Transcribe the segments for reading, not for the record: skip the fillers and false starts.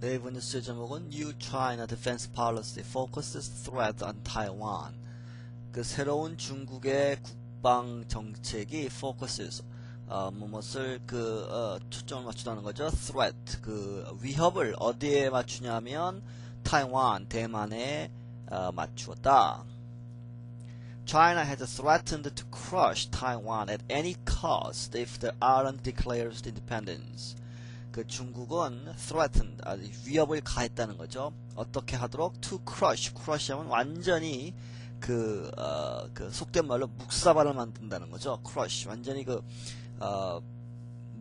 네이버 뉴스의 제목은 New China Defense Policy Focuses Threat on Taiwan. 그 새로운 중국의 국방 정책이 focuses 무엇을 초점을 맞추다는 거죠. threat 위협을 어디에 맞추냐면 타이완 대만에 맞추었다. China has threatened to crush Taiwan at any cost if the island declares independence. 그 중국은 threatened, 위협을 가했다는 거죠. 어떻게 하도록? to crush 하면 완전히 속된 말로 묵사발을 만든다는 거죠. crush, 완전히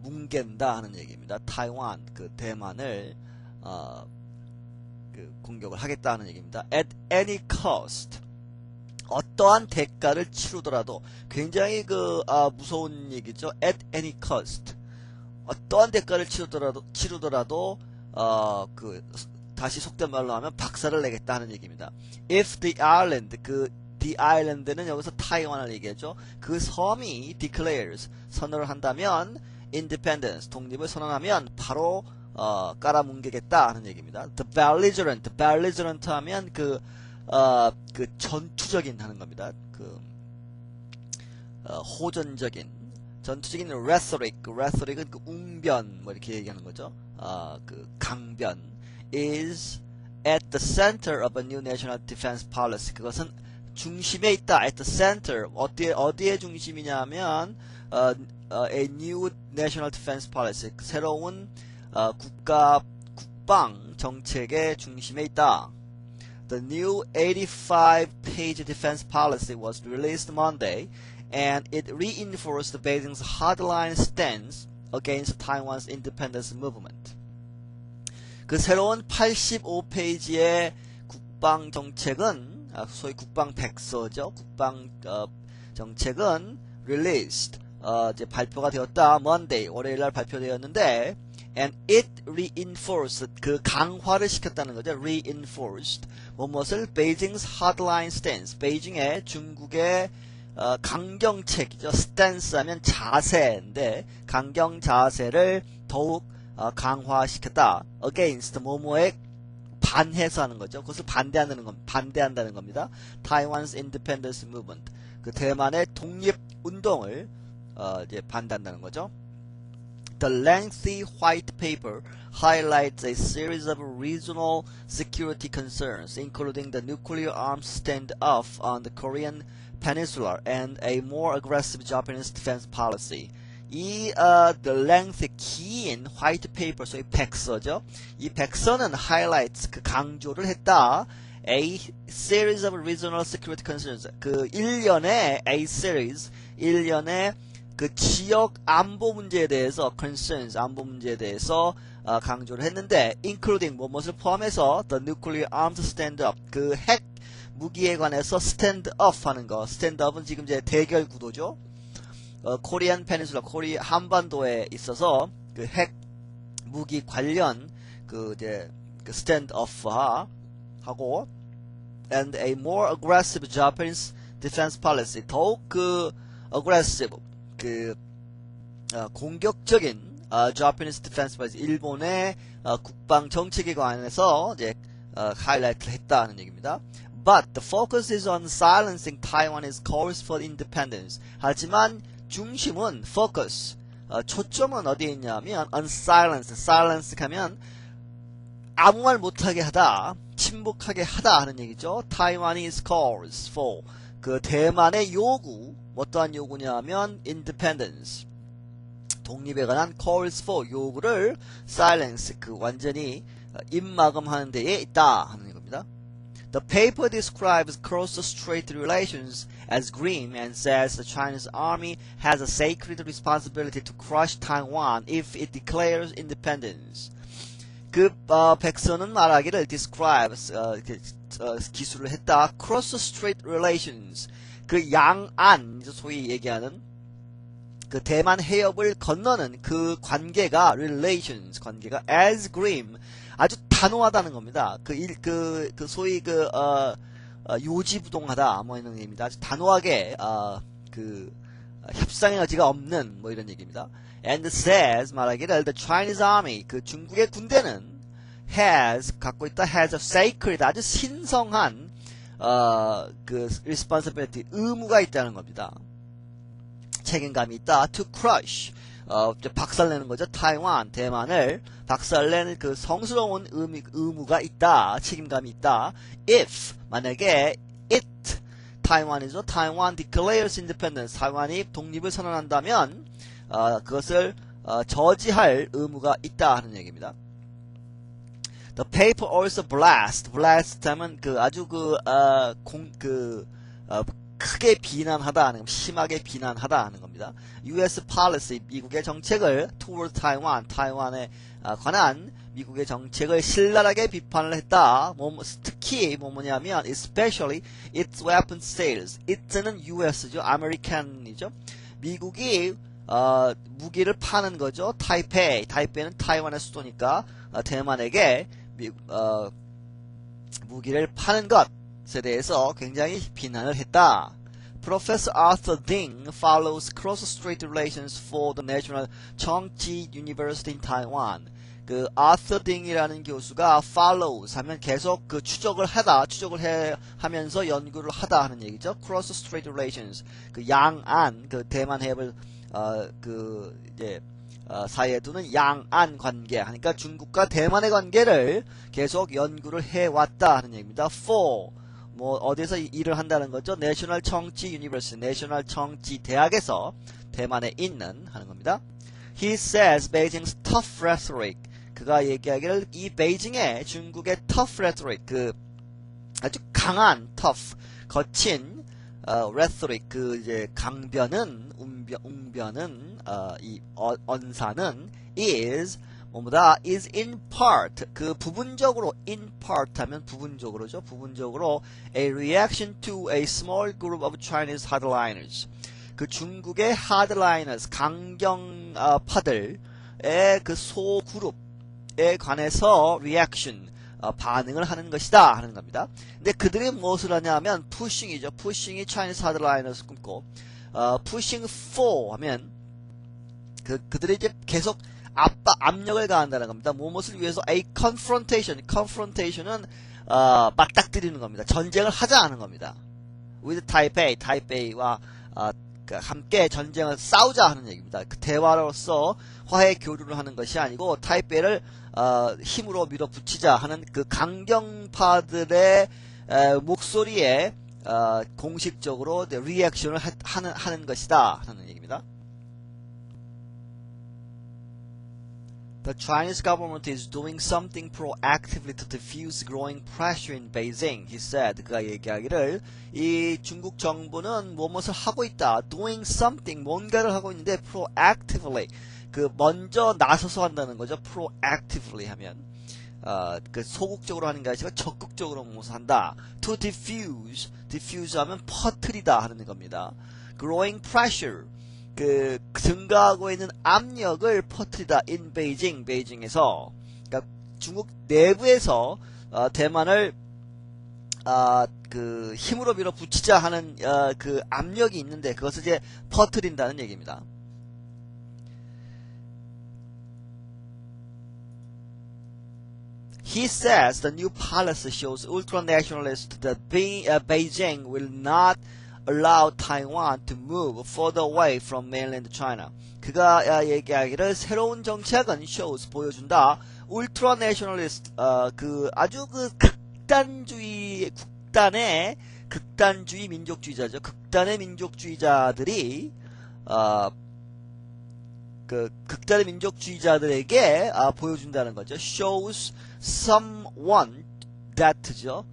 뭉갠다 하는 얘기입니다. 타이완, 대만을, 공격을 하겠다 하는 얘기입니다. at any cost. 어떠한 대가를 치르더라도, 굉장히 무서운 얘기죠. at any cost. 어떠한 대가를 치르더라도 다시 속된 말로 하면 박살을 내겠다는 얘기입니다. If the island, the island는 여기서 타이완을 얘기하죠. 그 섬이 declares, 선언을 한다면 independence, 독립을 선언하면 바로 깔아뭉개겠다 하는 얘기입니다. The belligerent 하면 전투적인 하는 겁니다. 전투적인 rhetoric은 웅변 이렇게 얘기하는 거죠. 강변 is at the center of a new national defense policy. 그것은 중심에 있다. at the center 어디에 중심이냐면 a new national defense policy. 새로운 국방 정책의 중심에 있다. The new 85-page defense policy was released Monday. And it reinforced Beijing's hardline stance against Taiwan's independence movement. 그 새로운 85페이지의 국방 정책은 소위 국방 백서죠. 국방 정책은 released 이제 발표가 되었다. Monday 월요일 날 발표되었는데 and it reinforced 강화를 시켰다는 거죠. reinforced 무엇을 Beijing's hardline stance 베이징의 중국의 강경책이죠. stance 하면 자세인데 강경 자세를 더욱 강화시켰다. against 뭐뭐에 반해서 하는 거죠. 그것을 반대한다는 겁니다. Taiwan's independence movement 대만의 독립 운동을 이제 반대한다는 거죠. The lengthy white paper highlights a series of regional security concerns, including the nuclear arms standoff on the Korean Peninsula and a more aggressive Japanese defense policy. 이 the length 긴 white paper 소위 백서죠. 이 백서는 highlights 강조를 했다. A series of regional security concerns 일련의 a series 일련의 지역 안보 문제에 대해서 concerns 안보 문제에 대해서 강조를 했는데 including 무엇을 포함해서 the nuclear arms standoff 핵 무기에 관해서 stand up 하는 거. stand up은 지금 이제 대결 구도죠. 코리안 페닌슐라 코리아 한반도에 있어서 핵 무기 관련 이제 stand up 하고 and a more aggressive Japanese defense policy. 더욱 aggressive 공격적인 Japanese defense policy 일본의 국방 정책에 관해서 이제 하이라이트를 했다는 얘기입니다. But the focus is on silencing Taiwan's calls for independence. 하지만 중심은 focus, 초점은 어디에 있냐면 on silence. silence 하면 아무 말 못하게 하다, 침묵하게 하다 하는 얘기죠. Taiwanese calls for 대만의 요구, 어떠한 요구냐면 independence, 독립에 관한 calls for 요구를 silence 완전히 입막음하는 데에 있다 하는 겁니다. The paper describes cross-strait relations as grim and says the Chinese army has a sacred responsibility to crush Taiwan if it declares independence. 백서는 말하기를 describes 기술을 했다. cross-strait relations 양안 소위 얘기하는 대만 해협을 건너는 관계가 relations 관계가 as grim 아주 단호하다는 겁니다. 소위 요지부동하다 이런 얘기입니다. 아주 단호하게 협상의 여지가 없는 이런 얘기입니다. And says 말하기를 the Chinese army 중국의 군대는 갖고 있다. has a sacred, 아주 신성한 그 responsibility, 의무가 있다는 겁니다. 책임감이 있다. to crush, 박살내는 거죠. 타이완, 대만을 박살내는 그 성스러운 의무가 있다. 책임감이 있다. if, 만약에 it, 타이완이죠. 타이완 declares independence, 타이완이 독립을 선언한다면 그것을 저지할 의무가 있다 하는 얘기입니다. The paper also blast 하면 아주 크게 비난하다 하는, 심하게 비난하다 하는 겁니다. US policy, 미국의 정책을 toward Taiwan, 타이완에 관한 미국의 정책을 신랄하게 비판을 했다. 특히 뭐냐면 especially its weapons sales. it는 US죠. American이죠. 미국이 무기를 파는 거죠. 타이페이는 타이완의 수도니까 대만에게 무기를 파는 것에 대해서 굉장히 비난을 했다. Professor Arthur Ding follows cross-strait relations for the National Chongchi University in Taiwan. Arthur Ding이라는 교수가 follows 하면 계속 추적을 하면서 연구를 하다 하는 얘기죠. cross-strait relations, 양안, 대만 해협을 사이에 두는 양안 관계 하니까 중국과 대만의 관계를 계속 연구를 해왔다 하는 얘기입니다. for, 어디서 일을 한다는 거죠? National Chongchi University, National Chongchi 대학에서 대만에 있는 하는 겁니다. He says Beijing's tough rhetoric, 그가 얘기하기를 이 베이징의 중국의 tough rhetoric, 아주 강한 tough, 거친 rhetoric, 강변은, 웅변은, 언사는 is in part, 부분적으로, in part 하면 부분적으로죠. 부분적으로 a reaction to a small group of Chinese hardliners, 중국의 hardliners, 강경파들의 소그룹에 관해서 reaction, 반응을 하는 것이다 하는 겁니다. 근데 그들이 무엇을 하냐면 pushing이죠. pushing이 Chinese hardliners 끊고 pushing for 하면 그들이 이제 계속 압력을 가한다는 겁니다. 무엇을 위해서 a confrontation은 맞닥뜨리는 겁니다. 전쟁을 하자 하는 겁니다. with 타이페이와 함께 싸우자 하는 얘기입니다. 대화로서 화해 교류를 하는 것이 아니고 타이페이를 힘으로 밀어붙이자 하는 강경파들의 목소리에 공식적으로 리액션을 하는 것이다 하는 얘기입니다. The Chinese government is doing something proactively to diffuse growing pressure in Beijing, he said. 그가 얘기하기를 이 중국 정부는 무엇을 하고 있다. doing something, 뭔가를 하고 있는데 proactively, 먼저 나서서 한다는 거죠. proactively 하면 소극적으로 하는 게 아니라 적극적으로 무엇을 한다. to diffuse 하면 퍼뜨리다 하는 겁니다. growing pressure, 증가하고 있는 압력을 퍼뜨리다 in Beijing, 베이징에서, 그러니까 중국 내부에서 대만을 힘으로 밀어붙이자 하는 압력이 있는데 그것을 이제 퍼뜨린다는 얘기입니다. He says the new policy shows ultra-nationalists that Beijing will not allow Taiwan to move further away from mainland China. 그가 얘기하기를 새로운 정책은 shows, 보여준다. ultra-nationalist, 아주 극단주의 민족주의자죠. 극단의 민족주의자들이 극단의 민족주의자들에게 보여준다는 거죠. shows someone that죠.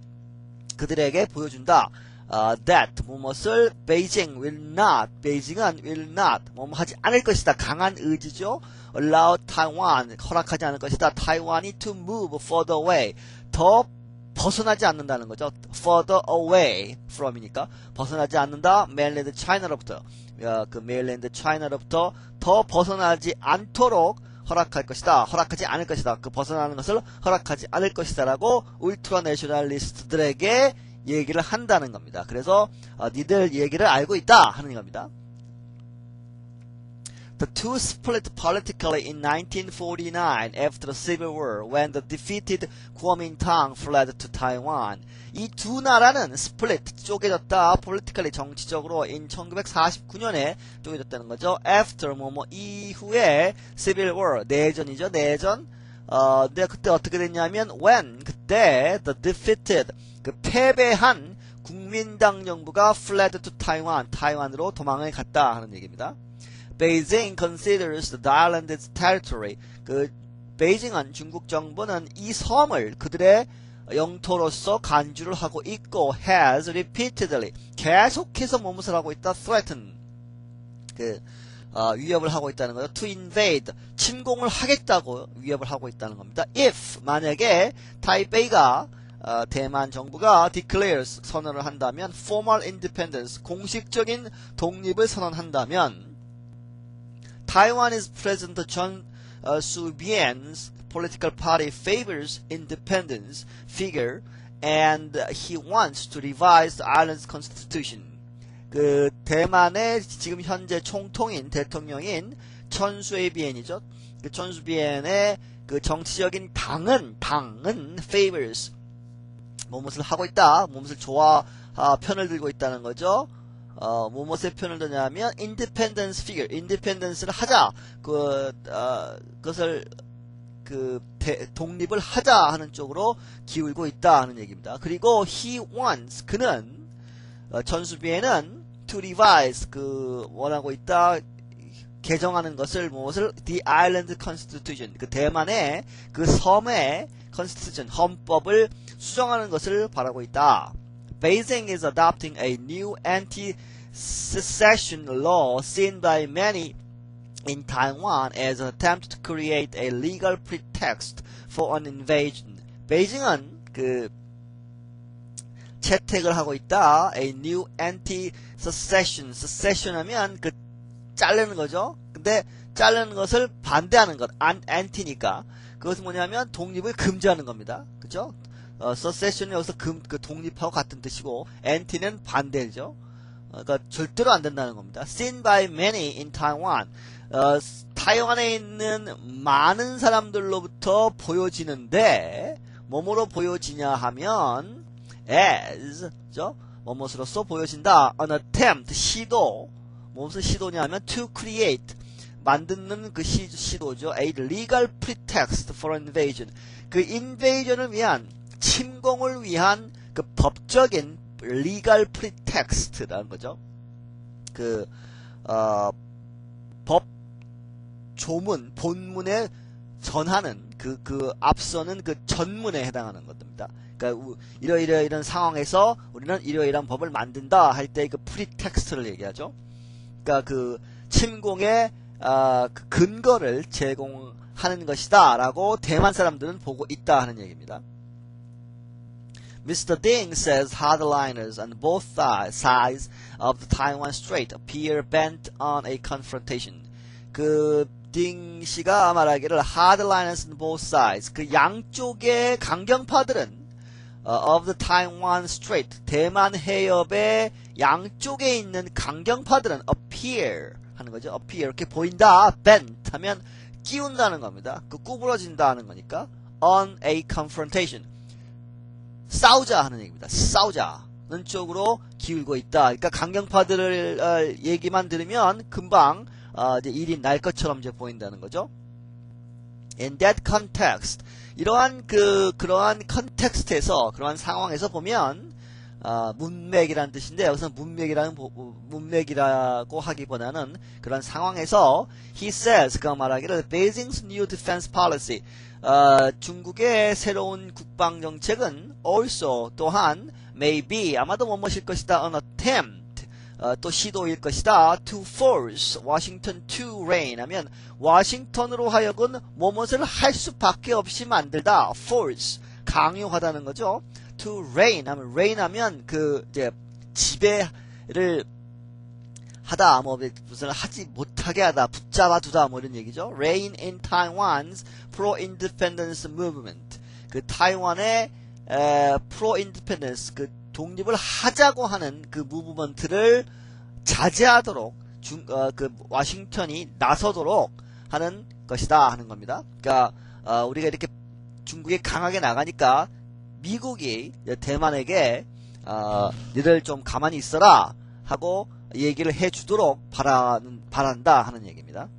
그들에게 보여준다. that 무엇을 베이징은 will not 뭐뭐 하지 않을 것이다. 강한 의지죠. allow Taiwan, 허락하지 않을 것이다. 타이완이 to move further away, 더 벗어나지 않는다는 거죠. further away from이니까 벗어나지 않는다. mainland China로부터, mainland China로부터 더 벗어나지 않도록 허락할 것이다. 허락하지 않을 것이다. 벗어나는 것을 허락하지 않을 것이다라고 울트라 내셔널리스트들에게 얘기를 한다는 겁니다. 그래서 니들 얘기를 알고 있다 하는 겁니다. The two split politically in 1949 after the Civil War when the defeated Kuomintang fled to Taiwan. 이 두 나라는 split, 쪼개졌다, politically, 정치적으로 in 1949년에 쪼개졌다는 거죠. After, 이후에 Civil War, 내전이죠, 내전. 근데 그때 어떻게 됐냐면 when, 그때 the defeated, 그 패배한 국민당 정부가 fled to Taiwan, 타이완으로 도망을 갔다 하는 얘기입니다. Beijing considers the island its territory. 그 베이징은 중국 정부는 이 섬을 그들의 영토로서 간주를 하고 있고 has repeatedly 계속해서 무엇을 하고 있다? threaten 위협을 하고 있다는 거죠. to invade 침공을 하겠다고 위협을 하고 있다는 겁니다. if 만약에 타이베이가 대만 정부가 declares 선언을 한다면 formal independence 공식적인 독립을 선언한다면 Taiwanese President Chen Soo-bien's political party favors independence figure and he wants to revise the island's constitution. 그 대만의 지금 현재 총통인 대통령인 천수에비엔이죠. 그 천수비엔의 그 정치적인 당은 favors 무엇을 하고 있다, 무엇을 편을 들고 있다는 거죠. 무엇의 편을 드냐면 independence figure, independence를 하자, 그것을 독립을 하자 하는 쪽으로 기울고 있다 하는 얘기입니다. 그리고 he wants, 그는 천수비에는 to revise, 원하고 있다, 개정하는 것을 무엇을 the island constitution, 그 대만의 그 섬의 constitution, 헌법을 수정하는 것을 바라고 있다. Beijing is adopting a new anti-secession law seen by many in Taiwan as an attempt to create a legal pretext for an invasion. 베이징은 채택을 하고 있다. A new anti-secession. secession 하면 자르는 거죠. 근데 자르는 것을 반대하는 것. anti니까. 그것은 뭐냐면 독립을 금지하는 겁니다. 그죠? secession은 여기서 독립하고 같은 뜻이고 anti는 반대죠. 그러니까 절대로 안 된다는 겁니다. Seen by many in Taiwan. 타이완에 있는 많은 사람들로부터 보여지는데 뭐뭐로 보여지냐 하면 as, 그죠? 뭐뭐으로써 보여진다. An attempt, 시도. 무엇을 시도냐 하면 to create, 만드는 그 시도죠. A legal pretext for invasion. 그 invasion을 위한, 침공을 위한 그 법적인 legal pretext라는 거죠. 법 조문, 본문에 전하는 앞서는 그 전문에 해당하는 것입니다. 그러니까 이런 상황에서 우리는 이러이러한 법을 만든다 할 때 그 pretext를 얘기하죠. 그러니까 침공의 그 근거를 제공하는 것이다라고 대만 사람들은 보고 있다 하는 얘기입니다. Mr. Ding says hardliners on both sides of the Taiwan Strait appear bent on a confrontation. 딩 씨가 말하기를 hardliners on both sides, 양쪽의 강경파들은 of the Taiwan Strait, 대만 해협의 양쪽에 있는 강경파들은 appear 하는 거죠. appear, 이렇게 보인다. bent 하면 끼운다는 겁니다. 구부러진다 하는 거니까 on a confrontation, 싸우자 하는 얘기입니다. 싸우자는 쪽으로 기울고 있다. 그러니까 강경파들 얘기만 들으면 금방 이제 일이 날 것처럼 이제 보인다는 거죠. In that context, 그러한 컨텍스트에서, 그러한 상황에서 보면 문맥이라는 뜻인데 여기서 문맥이라고 하기보다는 그런 상황에서 he says, 그가 말하기를 Beijing's new defense policy, 중국의 새로운 국방 정책은 also 또한 maybe 아마도 뭐뭐일 것이다 an attempt 또 시도일 것이다 to force Washington to rein 하면 워싱턴으로 하여금 뭐뭇을 할 수밖에 없이 만들다. force 강요하다는 거죠. to rein 하면 rein 하면 이제 지배를 하다, 무슨 하지 못하게 하다, 붙잡아 두다, 이런 얘기죠. rein in Taiwan's pro-independence movement. 타이완의 pro-independence, 독립을 하자고 하는 무브먼트를 자제하도록 그 와싱턴이 나서도록 하는 것이다 하는 겁니다. 그러니까 우리가 이렇게 중국이 강하게 나가니까 미국이 대만에게 니들 좀 가만히 있어라 하고 얘기를 해주도록 바란다 하는 얘기입니다.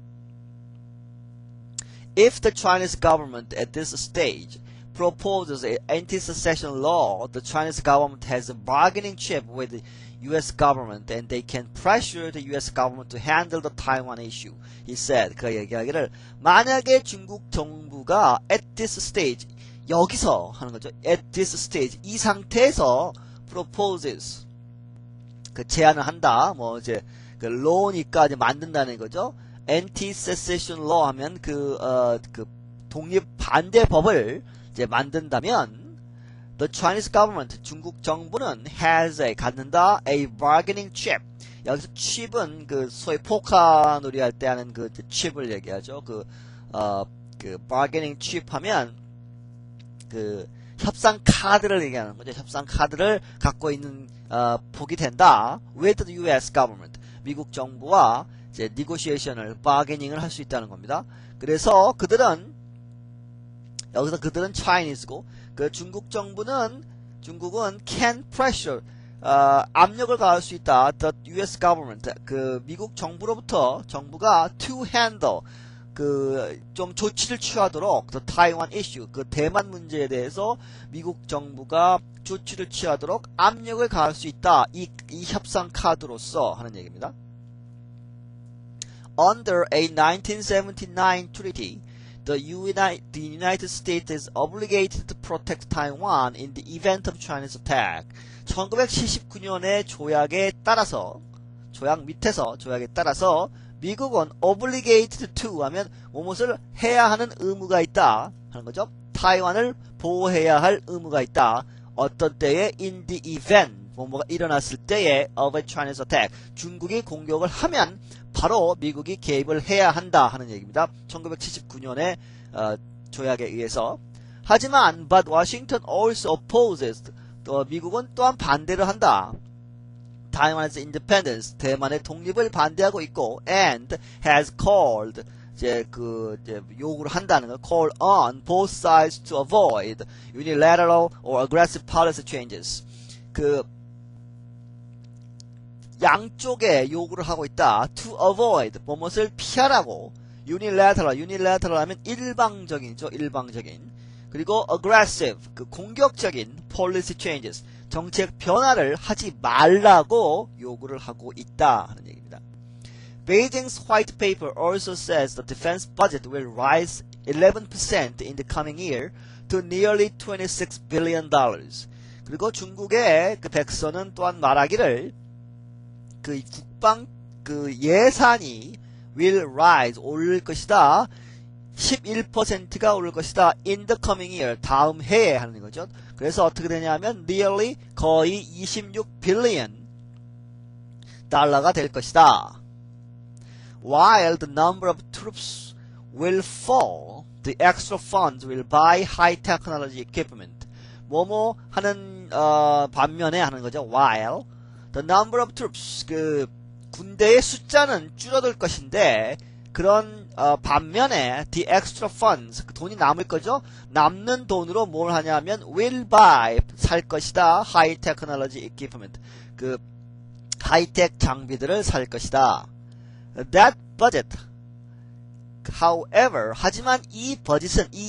If the Chinese government at this stage proposes an anti-secession law, the Chinese government has a bargaining chip with the U.S. government and they can pressure the U.S. government to handle the Taiwan issue. He said. 그 얘기하기를 만약에 중국 정부가 at this stage 여기서 하는 거죠. at this stage 이 상태에서 proposes 그 제안을 한다. 뭐 이제 그 law니까 이제 만든다는 거죠. anti-secession law 하면 그 독립 반대법을 이제 만든다면 the Chinese government 중국 정부는 갖는다 a bargaining chip. 여기서 chip은 그 소위 포카 놀이 할 때 하는 그 chip을 얘기하죠. 그 bargaining chip 하면 그 협상 카드를 얘기하는 거죠. 협상 카드를 갖고 있는 복이 된다. with the U.S. government 미국 정부와 이제 negotiation을 bargaining을 할 수 있다는 겁니다. 그래서 그들은 Chinese고 그 중국은 can pressure 압력을 가할 수 있다. the U.S. government 그 미국 정부가 to handle 그 좀 조치를 취하도록 the Taiwan issue 그 대만 문제에 대해서 미국 정부가 조치를 취하도록 압력을 가할 수 있다. 이 협상 카드로서 하는 얘기입니다. Under a 1979 treaty, the United States is obligated to protect Taiwan in the event of Chinese attack. 1979년의 조약에 따라서 미국은 obligated to 하면 무엇을 해야 하는 의무가 있다 하는 거죠. 타이완을 보호해야 할 의무가 있다. 어떤 때에 in the event 뭐가 일어났을 때에 of a Chinese attack 중국이 공격을 하면 바로 미국이 개입을 해야 한다 하는 얘기입니다. 1979년의 조약에 의해서. 하지만 but Washington also opposes 미국은 또한 반대를 한다. Taiwan's independence 대만의 독립을 반대하고 있고 and has called 이제 요구를 한다는 거 call on both sides to avoid unilateral or aggressive policy changes. 그 양쪽에 요구를 하고 있다. to avoid 무엇을 피하라고 unilateral 하면 일방적인 그리고 aggressive 그 공격적인 policy changes 정책 변화를 하지 말라고 요구를 하고 있다 하는 얘기입니다. Beijing's white paper also says the defense budget will rise 11% in the coming year to nearly $26 billion. 그리고 중국의 그 백서는 또한 말하기를 그 국방 그 예산이 will rise 오를 것이다. 11%가 오를 것이다. in the coming year 다음 해에 하는 거죠. 그래서 어떻게 되냐면 nearly 거의 26 billion 달러가 될 것이다. While the number of troops will fall, the extra funds will buy high technology equipment. 뭐뭐 하는 반면에 하는 거죠. While the number of troops 그 군대의 숫자는 줄어들 것인데 그런 반면에 the extra funds 그 돈이 남을 거죠. 남는 돈으로 뭘 하냐면 will buy 살 것이다. high technology equipment 그 하이텍 장비들을 살 것이다. That budget however 하지만 이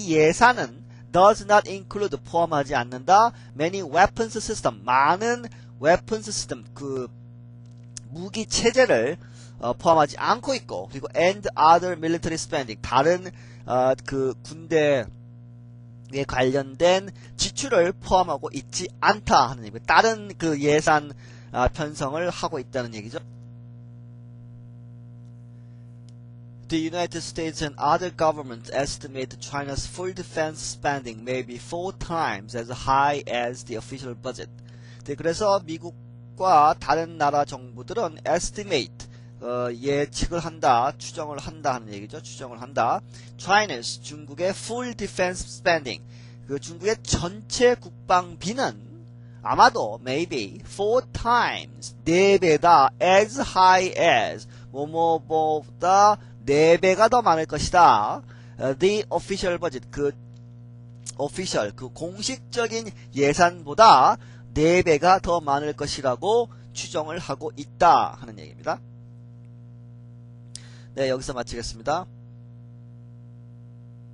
예산은 does not include 포함하지 않는다. many weapons system 많은 weapons system 그 무기 체제를 포함하지 않고 있고 그리고 and other military spending 다른 그 군대에 관련된 지출을 포함하고 있지 않다 하는 얘기. 다른 그 예산 편성을 하고 있다는 얘기죠. The United States and other governments estimate China's full defense spending may be 4 times as high as the official budget. 네, 그래서 미국과 다른 나라 정부들은 estimate 예측을 한다, 추정을 한다 하는 얘기죠. 추정을 한다. China's 중국의 full defense spending 그 중국의 전체 국방비는 아마도 maybe 4 times 4배다 as high as 뭐뭐보다 4배가 더 많을 것이다. The official budget, 그 공식적인 예산보다 4배가 더 많을 것이라고 추정을 하고 있다 하는 얘기입니다. 네, 여기서 마치겠습니다.